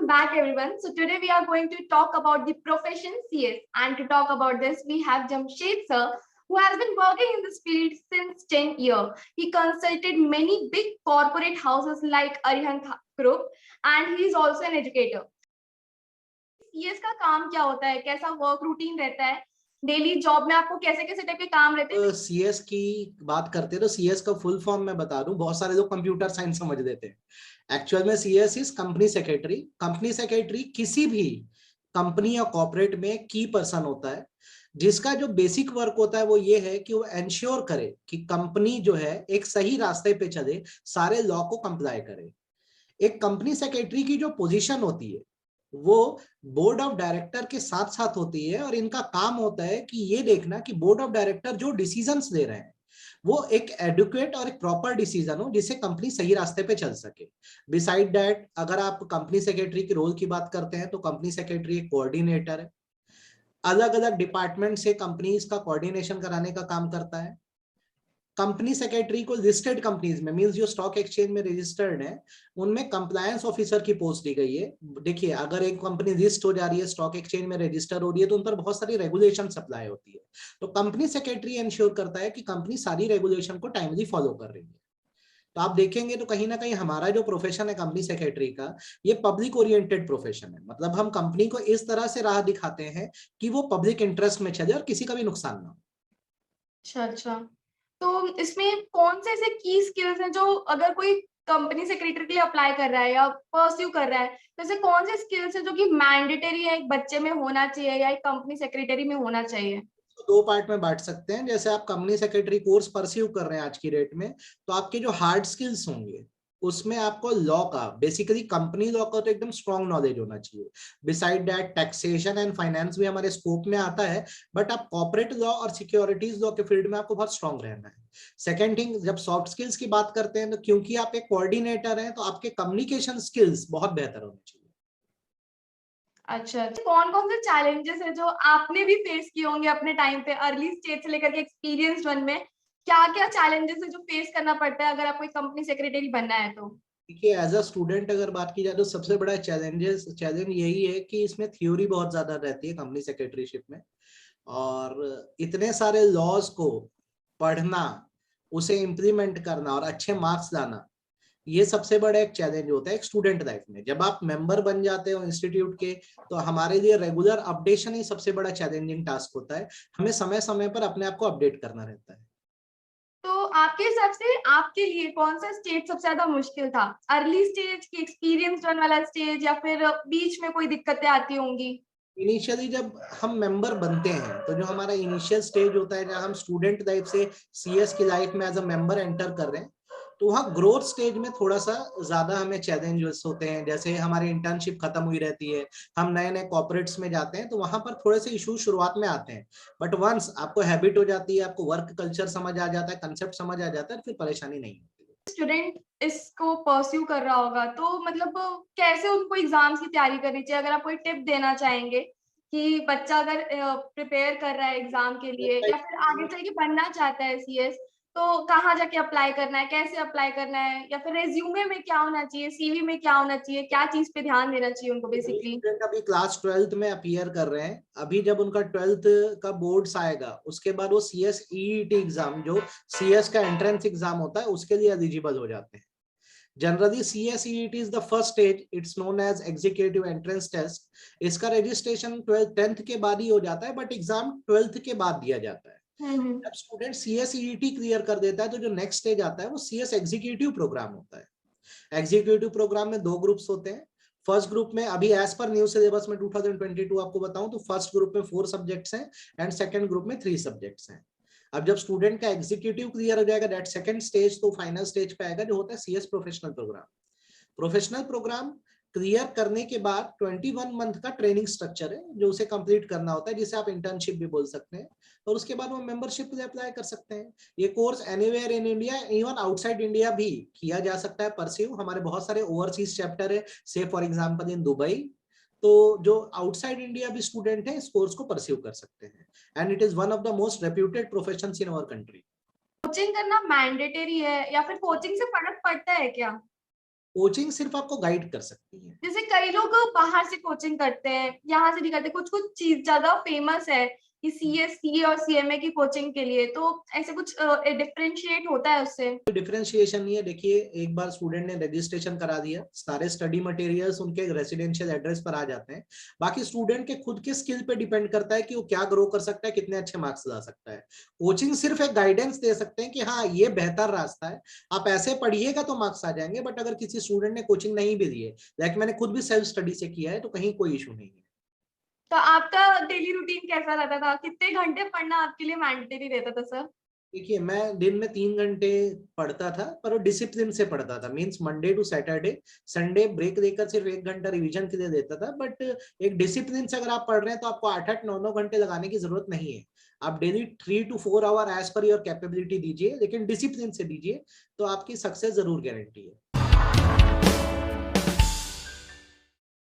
back everyone. So today we are going to talk about the profession CS, and to talk about this we have Jamshed sir, who has been working in this field since 10 years. He consulted many big corporate houses like Arihant Group, and he is also an educator. CS का काम क्या होता है, कैसा work routine रहता है, daily job में आपको कैसे कैसे टाइप के काम रहते हैं? सीएस की बात करते हैं तो सीएस का फुल फॉर्म मैं बता दूं, बहुत सारे लोग कंप्यूटर साइंस समझ देते हैं। एक्चुअल में CS is company secretary. Company secretary किसी भी कंपनी या कॉर्पोरेट में की पर्सन होता है, जिसका जो बेसिक वर्क होता है वो ये है कि वो एंश्योर करे कि कंपनी जो है एक सही रास्ते पे चले, सारे लॉ को कंप्लाई करे। एक कंपनी सेक्रेटरी की जो पोजीशन होती है वो बोर्ड ऑफ डायरेक्टर के साथ साथ होती है, और इनका काम होता है कि ये देखना कि बोर्ड ऑफ डायरेक्टर जो डिसीजंस ले रहे हैं वो एक एडुकेट और एक प्रॉपर डिसीजन हो, जिससे कंपनी सही रास्ते पे चल सके। बिसाइड दैट, अगर आप कंपनी सेक्रेटरी के रोल की बात करते हैं तो कंपनी सेक्रेटरी एक कोऑर्डिनेटर है, अलग अलग डिपार्टमेंट से कंपनीज का कोऑर्डिनेशन कराने का काम करता है। कंपनी सेक्रेटरी को लिस्टेड कंपनीज में, मींस जो स्टॉक एक्सचेंज में रजिस्टर्ड है, उनमें कंप्लायंस ऑफिसर की पोस्ट दी गई है। देखिए, अगर एक कंपनी लिस्ट हो जा रही है, स्टॉक एक्सचेंज में रजिस्टर हो रही है, तो उन पर बहुत सारी रेगुलेशन अप्लाई होती है। तो कंपनी सेक्रेटरी इंश्योर करता है कि कंपनी सारी रेगुलेशन को टाइमली फॉलो कर रही है। तो आप देखेंगे तो कहीं ना कहीं हमारा जो प्रोफेशन है कंपनी सेक्रेटरी का, ये पब्लिक ओरिएंटेड प्रोफेशन है। मतलब हम कंपनी को इस तरह से राह दिखाते हैं कि वो पब्लिक इंटरेस्ट में चले और किसी का भी नुकसान ना हो। अच्छा। तो इसमें कौन से ऐसे की स्किल्स हैं जो अगर कोई कंपनी सेक्रेटरी के लिए अप्लाई कर रहा है या परस्यू कर रहा है, तो ऐसे कौन से स्किल्स हैं जो कि मैंडेटरी है, एक बच्चे में होना चाहिए या एक कंपनी सेक्रेटरी में होना चाहिए? तो दो पार्ट में बांट सकते हैं। जैसे आप कंपनी सेक्रेटरी कोर्स परस्यू कर रहे हैं आज की डेट में, तो आपके जो हार्ड स्किल्स होंगे उसमें आपको लॉ का, बेसिकली कंपनी लॉ का तो एकदम स्ट्रॉन्ग नॉलेज होना चाहिए। Beside that, taxation and finance भी हमारे स्कोप में आता है, बट आप कॉर्पोरेट लॉ और सिक्योरिटीज लॉ के फील्ड में आपको बहुत स्ट्रॉन्ग रहना है। सेकेंड थिंग, जब सॉफ्ट स्किल्स की बात करते हैं तो क्योंकि आप एक कोऑर्डिनेटर हैं, तो आपके कम्युनिकेशन स्किल्स बहुत बेहतर होने चाहिए। अच्छा, कौन कौन से चैलेंजेस है जो आपने भी फेस किए होंगे अपने टाइम पे, अर्ली स्टेज से लेकर के एक्सपीरियंस वन में? क्या क्या चैलेंजेस है जो फेस करना पड़ता है अगर आपको एक कंपनी सेक्रेटरी बनना है तो? देखिए, एज अ स्टूडेंट अगर बात की जाए तो सबसे बड़ा चैलेंज यही है कि इसमें थ्योरी बहुत ज्यादा रहती है कंपनी सेक्रेटरीशिप में, और इतने सारे लॉज को पढ़ना, उसे इम्प्लीमेंट करना और अच्छे मार्क्स लाना, ये सबसे बड़ा एक चैलेंज होता है एक स्टूडेंट लाइफ में। जब आप मेंबर बन जाते हो इंस्टीट्यूट के, तो हमारे लिए रेगुलर अपडेशन ही सबसे बड़ा चैलेंजिंग टास्क होता है। हमें समय समय पर अपने आप को अपडेट करना रहता है। तो आपके हिसाब से आपके लिए कौन सा स्टेज सबसे ज्यादा मुश्किल था? अर्ली स्टेज की एक्सपीरियंस वन वाला स्टेज, या फिर बीच में कोई दिक्कतें आती होंगी? इनिशियली जब हम मेंबर बनते हैं तो जो हमारा इनिशियल स्टेज होता है, जहाँ हम स्टूडेंट लाइफ से सीएस की लाइफ में एज अ मेंबर एंटर कर रहे हैं, तो वहाँ ग्रोथ स्टेज में थोड़ा सा ज्यादा हमें चैलेंजेस होते हैं। जैसे हमारी इंटर्नशिप खत्म हुई रहती है, हम नए नए कॉर्पोरेट्स में जाते हैं, तो वहां पर थोड़े से इशू शुरुआत में आते हैं, बट वंस आपको हैबिट हो जाती है, आपको वर्क कल्चर समझ आ जाता है, कंसेप्ट समझ आ जाता है, फिर परेशानी नहीं होती। स्टूडेंट इसको परस्यू कर रहा होगा तो मतलब कैसे उनको एग्जाम्स की तैयारी करनी चाहिए? अगर आप कोई टिप देना चाहेंगे कि बच्चा अगर प्रिपेयर कर रहा है एग्जाम के लिए या फिर आगे चल के बनना चाहता है सीएस, तो कहाँ जाके अप्लाई करना है, कैसे अप्लाई करना है, या फिर रेज्यूमे में क्या होना चाहिए, सीवी में क्या होना चाहिए, क्या चीज पे ध्यान देना चाहिए उनको बेसिकली? स्टूडेंट अभी क्लास 12th में अपीयर कर रहे हैं, अभी जब उनका 12th का बोर्ड्स आएगा उसके बाद वो सीएस ईईटी एग्जाम, जो सीएस का एंट्रेंस एग्जाम होता है, उसके लिए एलिजिबल हो जाते हैं। Generally CSEET is the first stage. It's known as Executive Entrance Test. इसका रजिस्ट्रेशन 10th के बाद ही हो जाता है, बट एग्जाम 12th के बाद दिया जाता है। जब स्टूडेंट CSEET क्लियर कर देता है तो जो नेक्स्ट स्टेज आता है वो CS एग्जीक्यूटिव प्रोग्राम होता है। एग्जीक्यूटिव प्रोग्राम में दो ग्रुप्स होते हैं। फर्स्ट ग्रुप में अभी एज पर न्यू सिलेबस में 2022 आपको बताऊं तो फर्स्ट ग्रुप में 4 सब्जेक्ट्स हैं एंड सेकंड ग्रुप में 3 सब्जेक्ट्स हैं। अब जब स्टूडेंट का एग्जीक्यूटिव क्लियर हो जाएगा, दैट सेकंड स्टेज, तो फाइनल स्टेज पे आएगा जो होता है CS professional programme. Professional programme clear करने के बाद 21 मंथ का ट्रेनिंग स्ट्रक्चर है जो उसे कंप्लीट करना होता है, जिसे आप इंटर्नशिप भी बोल सकते हैं, और उसके बाद वो मेंबरशिप के लिए अप्लाई कर सकते हैं। ये course anywhere in India, even outside India भी किया जा सकता है परस्यू। हमारे बहुत सारे ओवरसीज चैप्टर है, से फॉर एग्जांपल इन दुबई, तो जो आउटसाइड इंडिया भी स्टूडेंट है इस कोर्स को परस्यू कर सकते हैं, and it is one of the most reputed professions in our country. Coaching करना मैंडेटरी है या फिर कोचिंग से फर्क पड़ता है क्या? कोचिंग सिर्फ आपको गाइड कर सकती है। जैसे कई लोग बाहर से कोचिंग करते हैं, यहाँ से नहीं करते, कुछ कुछ चीज ज्यादा फेमस है कि सीए और सीएमए की कोचिंग के लिए, तो ऐसे कुछ डिफरेंशिएट होता है उससे? डिफरेंशिएशन नहीं है। देखिए, एक बार स्टूडेंट ने रजिस्ट्रेशन करा दिया, सारे स्टडी मटेरियल्स उनके रेसिडेंशियल एड्रेस पर आ जाते हैं। बाकी स्टूडेंट के खुद के स्किल पे डिपेंड करता है कि वो क्या ग्रो कर सकता है, कितने अच्छे मार्क्स ला सकता है। कोचिंग सिर्फ एक गाइडेंस दे सकते हैं कि हाँ ये बेहतर रास्ता है, आप ऐसे पढ़िएगा तो मार्क्स आ जाएंगे। बट अगर किसी स्टूडेंट ने कोचिंग नहीं भी दी है, लाइक मैंने खुद भी सेल्फ स्टडी से किया है, तो कहीं कोई इशू नहीं है। तो आपका डेली रूटीन कैसा रहता था? कितने घंटे पढ़ना आपके लिए मैंडेटरी रहता था सर? देखिए, मैं दिन में 3 घंटे पढ़ता था, पर वो डिसिप्लिन से पढ़ता था। Means Monday to Saturday, Sunday break देकर सिर्फ 1 घंटा रिवीजन के लिए देता था। बट एक डिसिप्लिन से अगर आप पढ़ रहे हैं तो आपको 8-8 9-9 घंटे लगाने की जरूरत नहीं है। आप daily 3 to 4 hour as per your capability दीजिए, लेकिन डिसिप्लिन से दीजिए, तो आपकी सक्सेस जरूर गारंटी है।